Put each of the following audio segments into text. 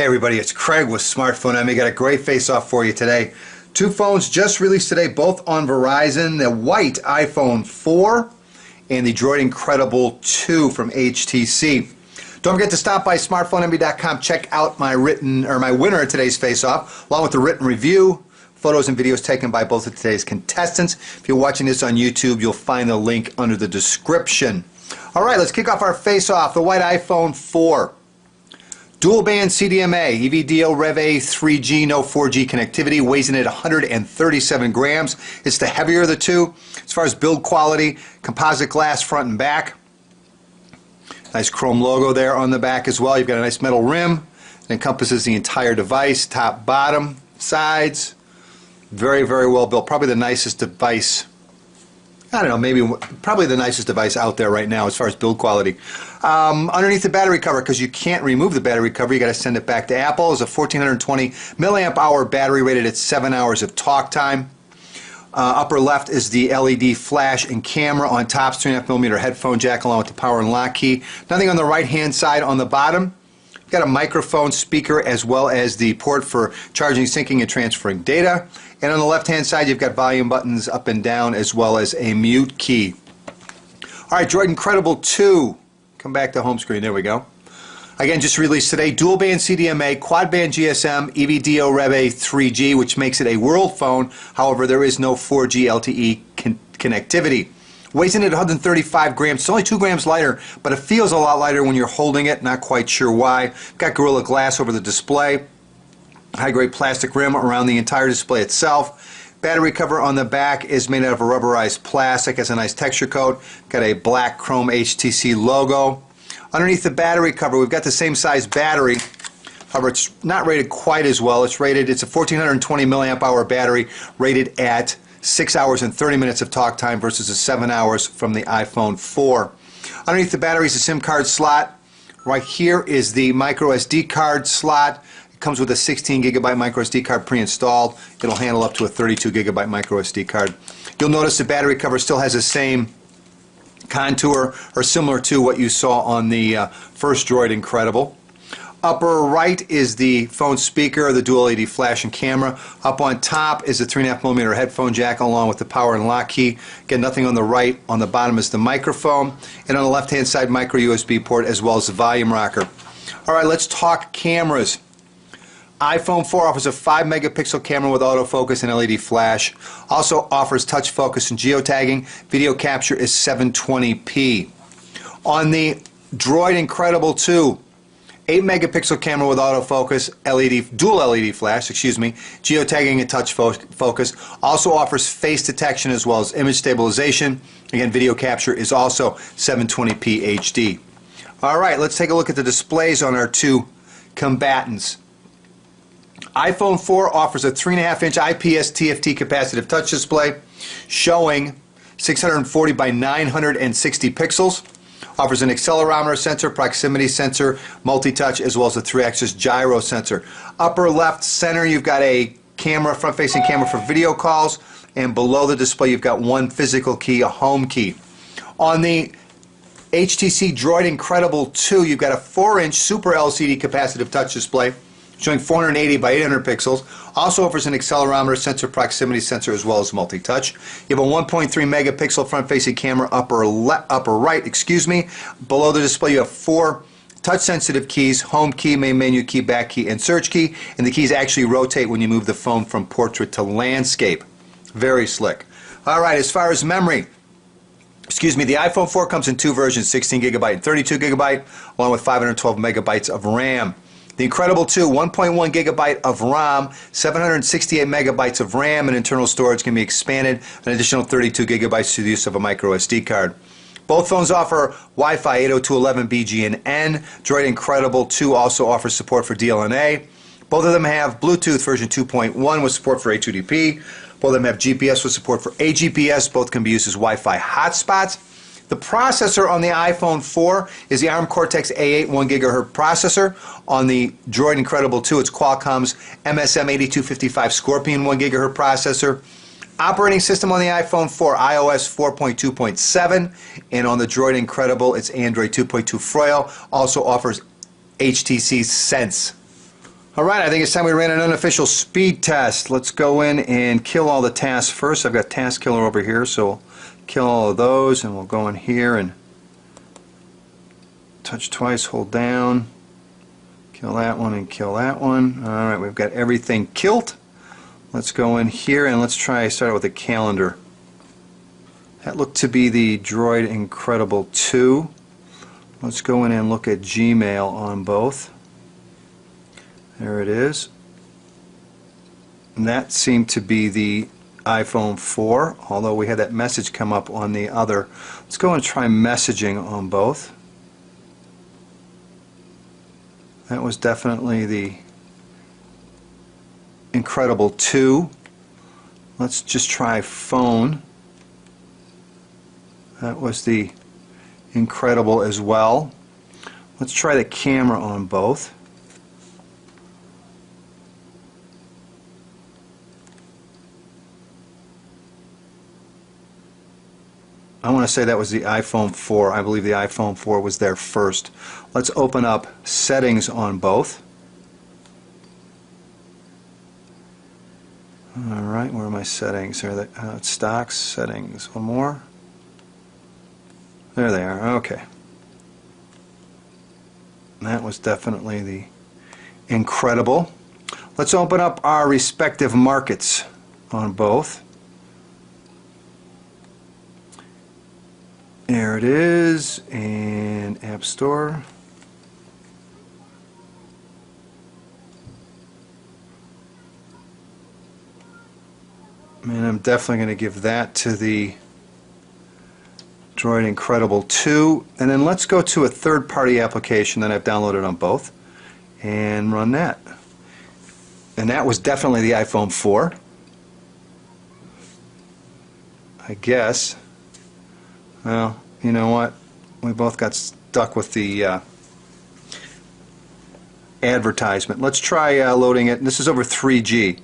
Hey everybody, it's Craig with Smartphone Emmy. Got a great face-off for you today. Two phones just released today, both on Verizon. The white iPhone 4 and the Droid Incredible 2 from HTC. Don't forget to stop by smartphoneemmy.com. Check out my winner of today's face-off, along with the written review, photos and videos taken by both of today's contestants. If you're watching this on YouTube, you'll find the link under the description. All right, let's kick off our face-off. The white iPhone 4. Dual band CDMA, EVDO Rev A 3G, no 4G connectivity, weighs in at 137 grams. It's the heavier of the two. As far as build quality, composite glass front and back. Nice chrome logo there on the back as well. You've got a nice metal rim. It encompasses the entire device, top, bottom, sides. Very, very well built. Probably the nicest device. I don't know, maybe probably the nicest device out there right now as far as build quality. Underneath the battery cover, because you can't remove the battery cover, you got to send it back to Apple, is a 1420 milliamp hour battery rated at 7 hours of talk time. Upper left is the LED flash and camera. On top, 3.5mm headphone jack along with the power and lock key. Nothing on the right hand side. On the bottom, you've got a microphone, speaker, as well as the port for charging, syncing, and transferring data. And on the left-hand side, you've got volume buttons up and down, as well as a mute key. All right, Droid Incredible 2. Come back to home screen. There we go. Again, just released today. Dual band CDMA, quad band GSM, EVDO Rev A 3G, which makes it a world phone. However, there is no 4G LTE connectivity. Weighs in at 135 grams. It's only 2 grams lighter, but it feels a lot lighter when you're holding it. Not quite sure why. Got Gorilla Glass over the display. High-grade plastic rim around the entire display itself. Battery cover on the back is made out of a rubberized plastic. Has a nice texture coat. Got a black chrome HTC logo. Underneath the battery cover, we've got the same size battery. However, it's not rated quite as well. It's a 1420 milliamp hour battery rated at 6 hours and 30 minutes of talk time versus the 7 hours from the iPhone 4. Underneath the battery is a SIM card slot. Right here is the micro SD card slot. Comes with a 16 gigabyte micro SD card pre-installed. It'll handle up to a 32 gigabyte micro SD card. You'll notice the battery cover still has the same contour or similar to what you saw on the first Droid Incredible. Upper right is the phone speaker, the dual LED flash and camera. Up on top is the 3.5mm headphone jack along with the power and lock key. Again, nothing on the right. On the bottom is the microphone. And on the left hand side, micro USB port as well as the volume rocker. All right, let's talk cameras. iPhone 4 offers a 5 megapixel camera with autofocus and LED flash. Also offers touch focus and geotagging. Video capture is 720p. On the Droid Incredible 2, 8 megapixel camera with autofocus, dual LED flash, geotagging and touch focus. Also offers face detection as well as image stabilization. Again, video capture is also 720p HD. All right, let's take a look at the displays on our two combatants. iPhone 4 offers a 3.5-inch IPS TFT capacitive touch display showing 640 by 960 pixels. Offers an accelerometer sensor, proximity sensor, multi-touch, as well as a 3-axis gyro sensor. Upper left center, you've got a camera, front-facing camera for video calls, and below the display you've got one physical key, a home key. On the HTC Droid Incredible 2, you've got a 4-inch Super LCD capacitive touch display showing 480 by 800 pixels. Also offers an accelerometer sensor, proximity sensor, as well as multi-touch. You have a 1.3 megapixel front-facing camera upper right. Below the display you have 4 touch-sensitive keys: home key, main menu key, back key, and search key. And the keys actually rotate when you move the phone from portrait to landscape. Very slick. All right, as far as memory, the iPhone 4 comes in 2 versions, 16 gigabyte and 32 gigabyte, along with 512 megabytes of RAM. The Incredible 2, 1.1 gigabyte of ROM, 768 megabytes of RAM, and internal storage can be expanded an additional 32 gigabytes through the use of a micro SD card. Both phones offer Wi-Fi 802.11b, and N. Droid Incredible 2 also offers support for DLNA. Both of them have Bluetooth version 2.1 with support for A2DP. Both of them have GPS with support for AGPS. Both can be used as Wi-Fi hotspots. The processor on the iPhone 4 is the ARM Cortex A8 1 gigahertz processor. On the Droid Incredible 2, it's Qualcomm's MSM8255 Scorpion 1 gigahertz processor. Operating system on the iPhone 4, iOS 4.2.7, and on the Droid Incredible, it's Android 2.2 Froyo. Also offers HTC Sense. Alright, I think it's time we ran an unofficial speed test. Let's go in and kill all the tasks first. I've got task killer over here, so we'll kill all of those, and we'll go in here and touch twice, hold down, kill that one and kill that one. Alright, we've got everything killed. Let's go in here and let's try start with the calendar. That looked to be the Droid Incredible 2. Let's go in and look at Gmail on both. There it is. And that seemed to be the iPhone 4, although we had that message come up on the other. Let's go and try messaging on both. That was definitely the Incredible 2. Let's just try phone. That was the Incredible as well. Let's try the camera on both. I want to say that was the iPhone 4. I believe the iPhone 4 was there first. Let's open up settings on both. Alright, where are my settings? Are they, stocks, settings. One more. There they are. Okay. That was definitely the Incredible. Let's open up our respective markets on both. There it is, and App Store. And I'm definitely going to give that to the Droid Incredible 2. And then let's go to a third-party application that I've downloaded on both and run that. And that was definitely the iPhone 4. I guess. Well, you know what? We both got stuck with the advertisement. Let's try loading it. This is over 3G.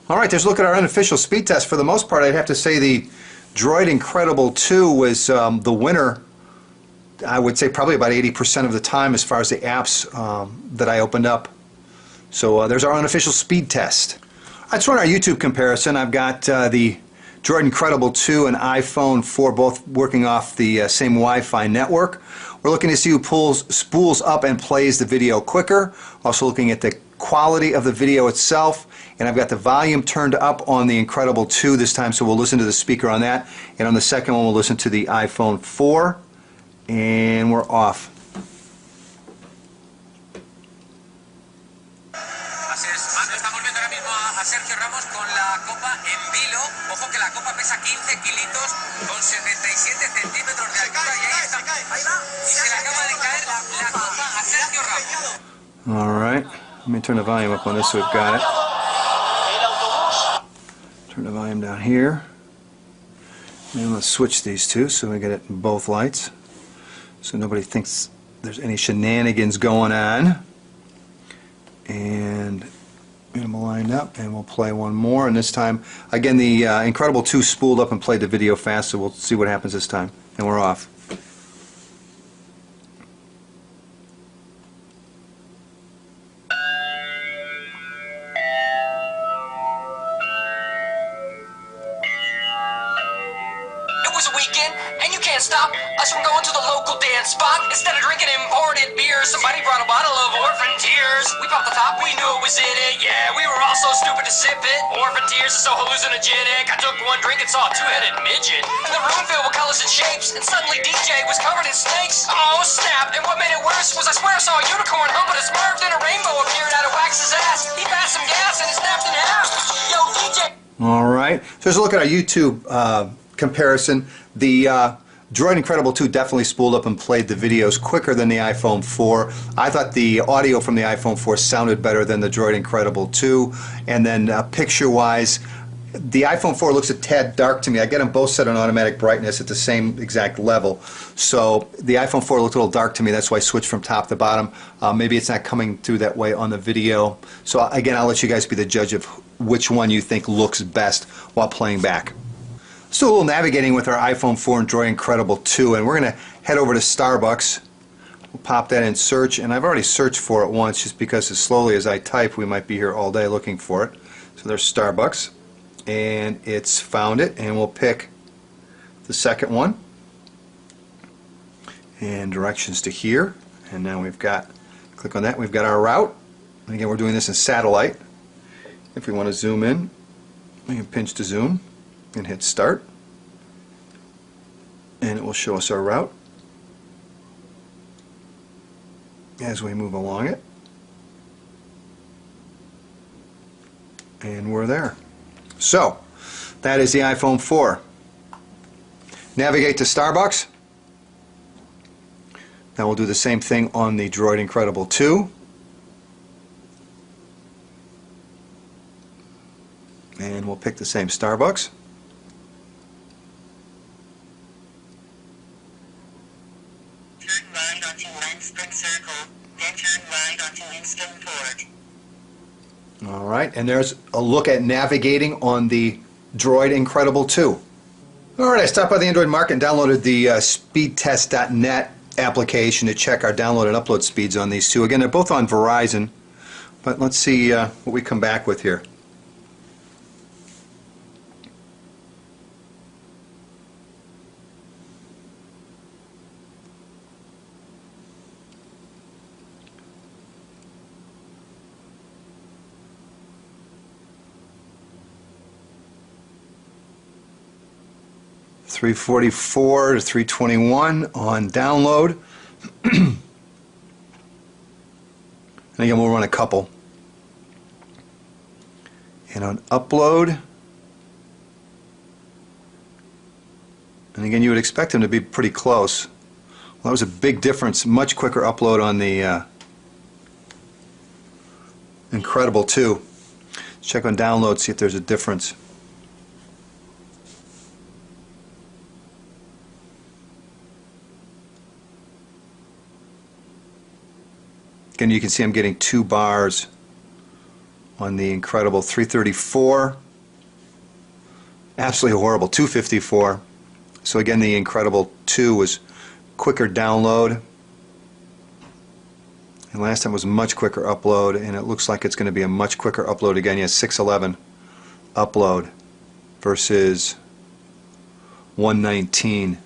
Alright, there's a look at our unofficial speed test. For the most part, I'd have to say the Droid Incredible 2 was the winner, I would say probably about 80% of the time as far as the apps that I opened up. So there's our unofficial speed test. Let's run our YouTube comparison. I've got the Droid Incredible 2 and iPhone 4 both working off the same Wi-Fi network. We're looking to see who spools up and plays the video quicker. Also looking at the quality of the video itself, and I've got the volume turned up on the Incredible 2 this time, so we'll listen to the speaker on that, and on the second one we'll listen to the iPhone 4, and we're off. Alright, let me turn the volume up on this so we've got it. Turn the volume down here. And let's switch these two so we get it in both lights, so nobody thinks there's any shenanigans going on. And get them lined up, and we'll play one more. And this time, again, the Incredible 2 spooled up and played the video fast, so we'll see what happens this time. And we're off. Weekend, and you can't stop us from going to the local dance spot. Instead of drinking imported beer, somebody brought a bottle of Orphan Tears. We popped the top, we knew it was in it. Yeah, we were all so stupid to sip it. Orphan Tears is so hallucinogenic. I took one drink and saw a two-headed midget, and the room filled with colors and shapes, and suddenly DJ was covered in snakes. Oh snap, and what made it worse was I swear I saw a unicorn humping a smurf, then a rainbow appeared out of Wax's ass. He passed some gas and it snapped in half. Yo, DJ. Alright, so let's look at our YouTube comparison. The Droid Incredible 2 definitely spooled up and played the videos quicker than the iPhone 4. I thought the audio from the iPhone 4 sounded better than the Droid Incredible 2. And then picture-wise, the iPhone 4 looks a tad dark to me. I get them both set on automatic brightness at the same exact level. So the iPhone 4 looked a little dark to me. That's why I switched from top to bottom. Maybe it's not coming through that way on the video. So again, I'll let you guys be the judge of which one you think looks best while playing back. Let's do a little navigating with our iPhone 4 and Droid Incredible 2, and we're going to head over to Starbucks. We'll pop that in search, and I've already searched for it once just because as slowly as I type we might be here all day looking for it. So there's Starbucks, and it's found it, and we'll pick the second one and directions to here, and now we've got, click on that, we've got our route. And again, we're doing this in satellite. If we want to zoom in, we can pinch to zoom and hit start, and it will show us our route as we move along it, and we're there. So that is the iPhone 4. Navigate to Starbucks. Now we'll do the same thing on the Droid Incredible 2. And we'll pick the same Starbucks. Turn right onto Lensburg Circle, then turn right onto Winston Port. Alright, and there's a look at navigating on the Droid Incredible 2. Alright, I stopped by the Android market and downloaded the speedtest.net application to check our download and upload speeds on these two. Again, they're both on Verizon, but let's see what we come back with here. .344 to 321 on download. And again, we'll run a couple. And on upload, and again, you would expect them to be pretty close. Well, that was a big difference. Much quicker upload on the Incredible 2. Let's check on download, see if there's a difference. Again, you can see I'm getting 2 bars on the Incredible 334. Absolutely horrible, 254. So again, the Incredible 2 was quicker download. And last time was much quicker upload, and it looks like it's going to be a much quicker upload again. Yes, 611 upload versus 119.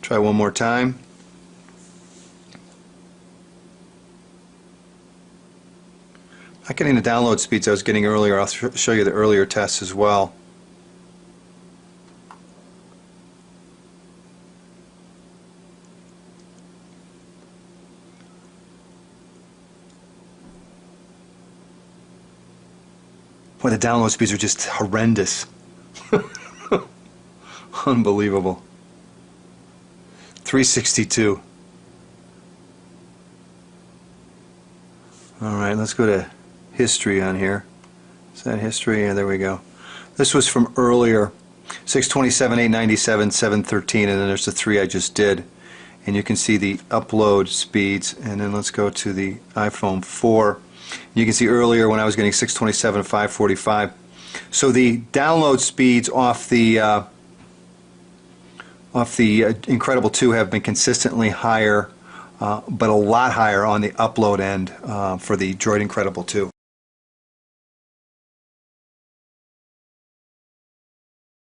Try one more time. Not getting the download speeds I was getting earlier. I'll show you the earlier tests as well. Boy, the download speeds are just horrendous. Unbelievable. 362. Alright, let's go to history on here. Is that history? Yeah, there we go. This was from earlier. 627, 897, 713, and then there's the 3 I just did. And you can see the upload speeds. And then let's go to the iPhone 4. You can see earlier when I was getting 627, 545. So the download speeds off the Incredible 2 have been consistently higher, but a lot higher on the upload end for the Droid Incredible 2.